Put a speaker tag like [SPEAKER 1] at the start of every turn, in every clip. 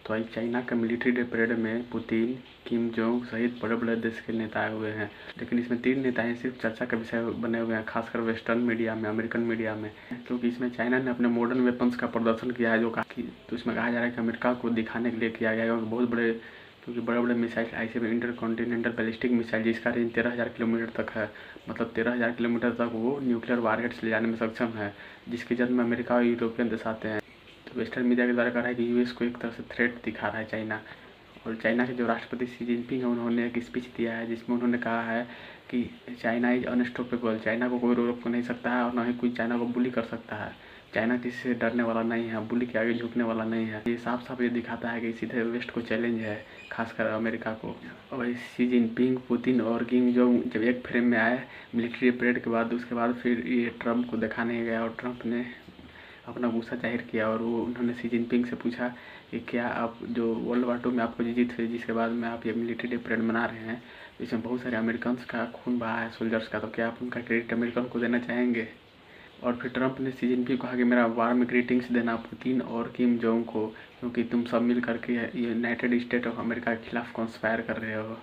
[SPEAKER 1] तो आज चाइना का मिलिट्री डे परेड में पुतिन, किम जोंग सहित बड़े-बड़े देश के नेता आए हुए हैं। लेकिन इसमें 3 नेताएं सिर्फ चर्चा का विषय बने हुए हैं, खासकर वेस्टर्न मीडिया में, अमेरिकन मीडिया में, क्योंकि इसमें चाइना ने अपने मॉडर्न वेपन्स का प्रदर्शन किया है, जो काफ़ी तो इसमें कहा जा रहा है कि अमेरिका को दिखाने के लिए किया गया है। बहुत बड़े, क्योंकि बड़े-बड़े मिसाइल ऐसे में इंटरकॉन्टिनेंटल बैलिस्टिक मिसाइल जिसका रेंज 13,000 किलोमीटर तक है, मतलब 13,000 किलोमीटर तक वो न्यूक्लियर वारहेड्स ले जाने में सक्षम है, जिसकी जद में अमेरिका और यूरोपियन देश आते हैं। तो वेस्टर्न मीडिया के द्वारा कह रहा है कि यूएस को एक तरह से थ्रेट दिखा रहा है चाइना। और चाइना के जो राष्ट्रपति शी जिनपिंग है, उन्होंने एक स्पीच दिया है जिसमें उन्होंने कहा है कि चाइना इज अनस्टॉपेबल, चाइना को कोई रोक नहीं सकता है और न ही कोई चाइना को बुली कर सकता है। चाइना किसी से डरने वाला नहीं है, बुली के आगे झुकने वाला नहीं है। ये साफ साफ ये दिखाता है कि सीधे वेस्ट को चैलेंज है, खासकर अमेरिका को। और शी जिनपिंग, पुतिन और किम जोंग जब एक फ्रेम में आए मिलिट्री परेड के बाद, उसके बाद फिर ये ट्रंप को देखा नहीं गया और ट्रंप ने अपना गुस्सा जाहिर किया और उन्होंने शी जिनपिंग से पूछा कि क्या आप जो वर्ल्ड वार 2 में आपको जीत हुई, जिसके बाद में आप ये मिलिट्री डे परेड मना रहे हैं, इसमें बहुत सारे अमेरिकन का खून बहा है, सोल्जर्स का, तो क्या आप उनका क्रेडिट अमेरिकन को देना चाहेंगे? और फिर ट्रंप ने शी जिनपिंग को कहा कि मेरा वार्म ग्रीटिंग्स देना पुतिन और किम जोंग को, क्योंकि तुम सब मिल करके यूनाइटेड स्टेट ऑफ अमेरिका के खिलाफ कॉन्स्पायर कर रहे हो।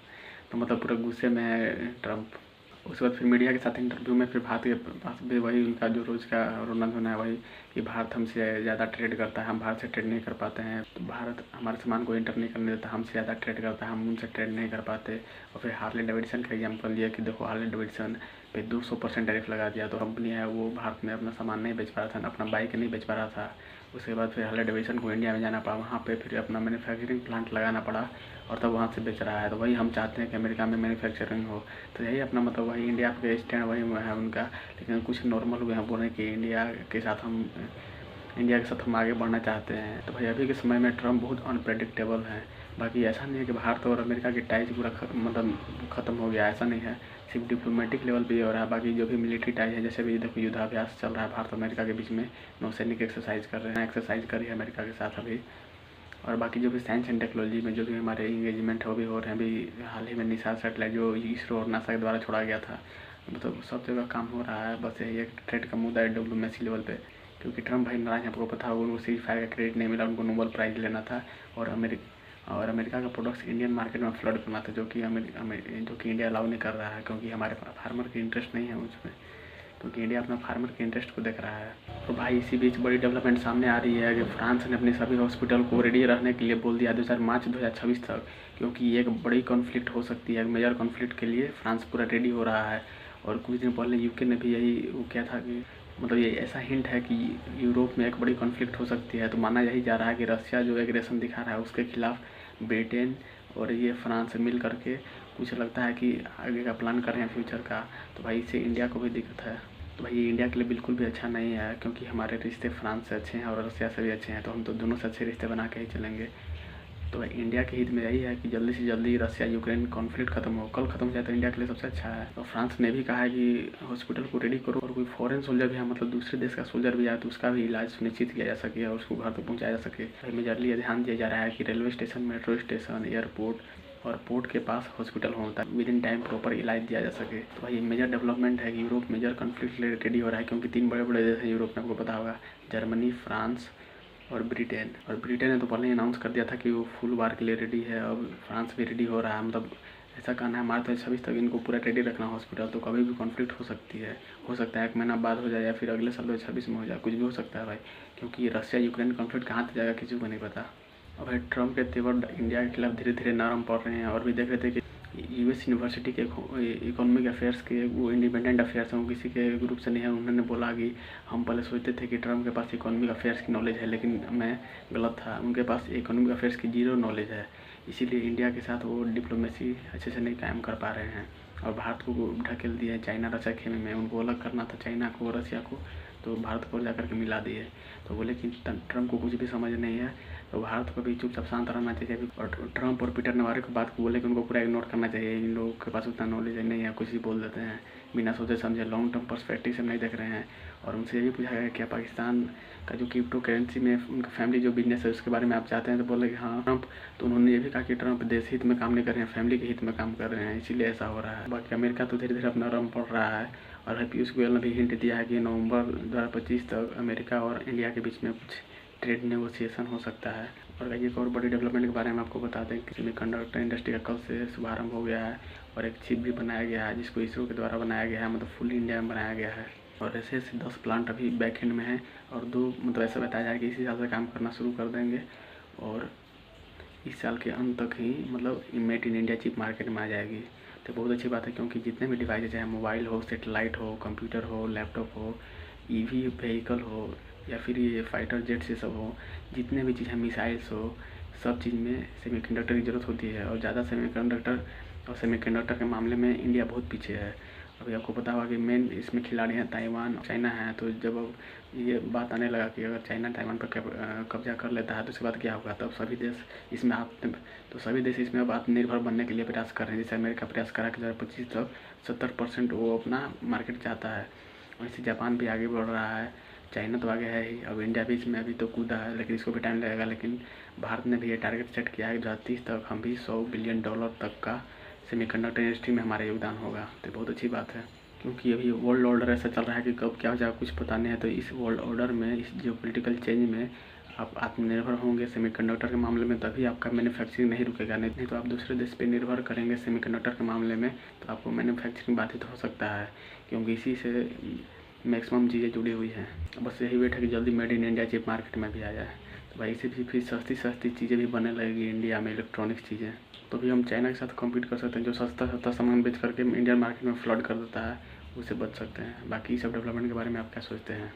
[SPEAKER 1] तो मतलब पूरा गुस्से में है ट्रंप। उसके बाद फिर मीडिया के साथ इंटरव्यू में फिर भारत के पास भी वही उनका जो रोज़ का रोना धोना है, वही कि भारत हमसे ज़्यादा ट्रेड करता है, हम भारत से ट्रेड नहीं कर पाते हैं, तो भारत हमारे सामान को एंटर नहीं करने देता, हमसे ज़्यादा ट्रेड करता है, हम उनसे ट्रेड नहीं कर पाते। और फिर हार्ले डेविडसन का एग्जाम्पल लिया कि देखो हार्ले डेविडसन पे 200% टैरिफ लगा दिया, तो कंपनी है वो भारत में अपना सामान नहीं बेच पा रहा था, अपना बाइक नहीं बेच पा रहा था। उसके बाद फिर हार्ले डेविडसन को इंडिया में जाना पड़ा, वहाँ पे फिर अपना मैन्युफैक्चरिंग प्लांट लगाना पड़ा और तब वहाँ से बेच रहा है। तो वही हम चाहते हैं कि अमेरिका में मैन्युफैक्चरिंग हो। तो यही अपना मतलब वही इंडिया के स्टैंड वही है उनका। लेकिन कुछ नॉर्मल हुए हैं बोले कि इंडिया के साथ हम आगे बढ़ना चाहते हैं। तो भाई अभी के समय में ट्रंप बहुत अनप्रेडिक्टेबल है। बाकी ऐसा नहीं है कि भारत और अमेरिका की टाइज पूरा मतलब ख़त्म हो गया, ऐसा नहीं है, सिर्फ डिप्लोमेटिक लेवल पे हो रहा है। बाकी जो भी मिलिट्री टाइज है, जैसे भी देखो युद्धाभ्यास चल रहा है भारत अमेरिका के बीच में, नौसैनिक एक्सरसाइज कर रहे हैं, एक्सरसाइज करी है अमेरिका के साथ अभी। और बाकी जो भी साइंस एंड टेक्नोलॉजी में जो भी हमारे इंगेजमेंट है वो भी हो रहे हैं। अभी हाल ही में निशाद सैटेलाइट जो इसरो और नासा के द्वारा छोड़ा गया था, मतलब सब जगह काम हो रहा है। बस यही एक ट्रेड का मुद्दा है डिप्लोमेसी लेवल पे, क्योंकि ट्रंप भाई नाराज, आपको पता होगा, उनको सीज फायर का क्रेडिट नहीं मिला, उनको नोबेल प्राइज़ लेना था। और अमेरिका का प्रोडक्ट्स इंडियन मार्केट में फ्लड करना था, जो कि इंडिया अलाउ नहीं कर रहा है, क्योंकि हमारे फार्मर की इंटरेस्ट नहीं है उसमें, क्योंकि इंडिया अपना फार्मर के इंटरेस्ट को देख रहा है। तो भाई इसी बीच बड़ी डेवलपमेंट सामने आ रही है कि फ्रांस ने अपने सभी हॉस्पिटल को रेडी रहने के लिए बोल दिया 2026 तक, क्योंकि ये एक बड़ी कॉन्फ्लिक्ट हो सकती है, मेजर कॉन्फ्लिक्ट के लिए फ्रांस पूरा रेडी हो रहा है। और कुछ दिन पहले यूके ने भी यही वो किया था कि मतलब ये ऐसा हिंट है कि यूरोप में एक बड़ी कॉन्फ्लिक्ट हो सकती है। तो माना यही जा रहा है कि रशिया जो एग्रेशन दिखा रहा है उसके खिलाफ ब्रिटेन और ये फ्रांस मिल करके कुछ लगता है कि आगे का प्लान कर रहे हैं फ्यूचर का। तो भाई इससे इंडिया को भी दिक्कत है। तो भाई ये इंडिया के लिए बिल्कुल भी अच्छा नहीं है, क्योंकि हमारे रिश्ते फ्रांस से अच्छे हैं और रशिया से भी अच्छे हैं, तो हम तो दोनों से अच्छे रिश्ते बना के ही चलेंगे। तो भाई इंडिया के हित में यही है कि जल्दी से जल्दी रशिया यूक्रेन कॉन्फ्लिक्ट खत्म हो, कल खत्म हो जाए तो इंडिया के लिए सबसे अच्छा है। तो फ्रांस ने भी कहा है कि हॉस्पिटल को रेडी करो, और कोई फॉरेन सोल्जर भी है, मतलब दूसरे देश का सोल्जर भी आए तो उसका भी इलाज सुनिश्चित किया जा सके और उसको घर तक पहुँचाया जा सके। भाई मेजरली ये ध्यान दिया जा रहा है कि railway station, metro station, airport और पोर्ट के पास हॉस्पिटल होना था, विद इन टाइम प्रॉपर इलाज दिया जा सके। तो भाई मेजर डेवलपमेंट है कि यूरोप मेजर कॉन्फ्लिक्ट रेडी हो रहा है, क्योंकि 3 बड़े-बड़े देश हैं यूरोप में, आपको पता होगा, जर्मनी, फ्रांस और ब्रिटेन। और ब्रिटेन ने तो पहले ही अनाउंस कर दिया था कि वो फुल वार के लिए रेडी है। अब फ्रांस भी रेडी हो रहा है, मतलब ऐसा कहना है हमारा 2026 तक इनको पूरा रेडी रखना हॉस्पिटल। तो कभी भी कॉन्फ्लिक्ट हो सकती है, हो सकता है 1 महीना बाद हो जाए या फिर अगले साल 2026 में हो जाए, कुछ भी हो सकता है भाई, क्योंकि रशिया यूक्रेन कॉन्फ्लिक्ट कहाँ तक जाएगा किसी को नहीं पता। और भाई ट्रंप के तेवर इंडिया के खिलाफ धीरे धीरे नरम पड़ रहे हैं। और भी देख रहे थे कि यूएस यूनिवर्सिटी के इकोनॉमिक अफेयर्स के वो इंडिपेंडेंट अफेयर्स हैं, वो किसी के ग्रुप से नहीं है। उन्होंने बोला कि हम पहले सोचते थे कि ट्रंप के पास इकोनॉमिक अफेयर्स की नॉलेज है, लेकिन मैं गलत था, उनके पास इकोनॉमिक अफेयर्स की 0 नॉलेज है। इसीलिए इंडिया के साथ वो डिप्लोमेसी अच्छे से नहीं कायम कर पा रहे हैं और भारत को ढकेल दिए चाइना रशिया खेमे में। उनको अलग करना था चाइना को, रशिया को, तो भारत को जाकर के मिला दिए। तो बोले कि ट्रंप को कुछ भी समझ नहीं है, तो भारत को भी चुपचाप शांत रहना चाहिए। और ट्रंप और पीटर नवारे को बात को बोले कि उनको पूरा इग्नोर करना चाहिए, इन लोगों के पास उतना नॉलेज नहीं है, कुछ भी बोल देते हैं बिना सोचे समझे, लॉन्ग टर्म पर्सपेक्टिव से नहीं देख रहे हैं। और उनसे ये भी पूछा गया क्या पाकिस्तान का जो क्रिप्टो करेंसी में उनका फैमिली जो बिजनेस है उसके बारे में आप चाहते हैं, तो बोले कि हाँ ट्रंप। तो उन्होंने ये भी कहा कि ट्रंप देश हित में काम नहीं कर रहे हैं, फैमिली के हित में काम कर रहे हैं, इसीलिए ऐसा हो रहा है। बाकी अमेरिका तो धीरे धीरे अपना रम पड़ रहा है। और पीयूष गोयल ने भी हिंट दिया है कि नवंबर 2025 तक अमेरिका और इंडिया के बीच में कुछ ट्रेड नेगोशिएशन हो सकता है। और एक और बड़ी डेवलपमेंट के बारे में आपको बता दें कि सेमीकंडक्टर इंडस्ट्री का कल से शुभारंभ हो गया है और एक चिप भी बनाया गया है जिसको इसरो के द्वारा बनाया गया है, मतलब फुल इंडिया में बनाया गया है। और ऐसे 10 प्लांट अभी बैक एंड में हैं और 2 मतलब ऐसा बताया जाए कि इसी साल से काम करना शुरू कर देंगे और इस साल के अंत तक ही मतलब made in India chip market में आ जाएगी। तो बहुत अच्छी बात है, क्योंकि जितने भी डिवाइस चाहे मोबाइल हो, सेटेलाइट हो, कंप्यूटर हो, लैपटॉप हो, ईवी व्हीकल हो या फिर ये फाइटर जेट से सब हो, जितने भी चीज़ है, मिसाइल्स हो, सब चीज़ में सेमीकंडक्टर की ज़रूरत होती है। और ज़्यादा सेमीकंडक्टर के मामले में इंडिया बहुत पीछे है। अभी आपको पता होगा कि मेन इसमें खिलाड़ी हैं ताइवान, चाइना है। तो जब अब ये बात आने लगा कि अगर चाइना ताइवान पर कब्जा कर लेता है तो उसके बाद क्या होगा, तब सभी देश इसमें सभी देश इसमें अब आत्मनिर्भर बनने के लिए प्रयास कर रहे हैं। जैसे अमेरिका प्रयास कर रहा है कि 2025 तक 70% वो अपना मार्केट चाहता है। वैसे जापान भी आगे बढ़ रहा है, चाइना तो आगे है ही, अब इंडिया भी इसमें अभी तो कूदा है, लेकिन इसको भी टाइम लगेगा। लेकिन भारत ने भी ये टारगेट सेट किया है कि 2030 तक हम भी $100 बिलियन तक का सेमीकंडक्टर इंडस्ट्री में हमारा योगदान होगा। तो बहुत अच्छी बात है, क्योंकि अभी वर्ल्ड ऑर्डर ऐसा चल रहा है कि कब क्या हो जाएगा कुछ पता नहीं है। तो इस वर्ल्ड ऑर्डर में, इस जियोपॉलिटिकल चेंज में आप आत्मनिर्भर होंगे सेमीकंडक्टर के मामले में, तभी आपका मैन्युफैक्चरिंग नहीं रुकेगा। नहीं तो आप दूसरे देश पे निर्भर करेंगे सेमीकंडक्टर के मामले में, तो आपको मैन्युफैक्चरिंग बाधित हो सकता है, क्योंकि इसी से मैक्सिमम चीज़ें जुड़ी हुई हैं। बस यही वेट है कि जल्दी made in India chip market में भी आ जाए, तो भाई इससे भी फिर सस्ती चीज़ें भी बनने लगेगी इंडिया में, इलेक्ट्रॉनिक्स चीज़ें। तो भी हम चाइना के साथ कम्पीट कर सकते हैं, जो सस्ता सामान बेच करके इंडियन मार्केट में फ्लड कर देता है, उससे बच सकते हैं। बाकी सब डेवलपमेंट के बारे में आप क्या सोचते हैं?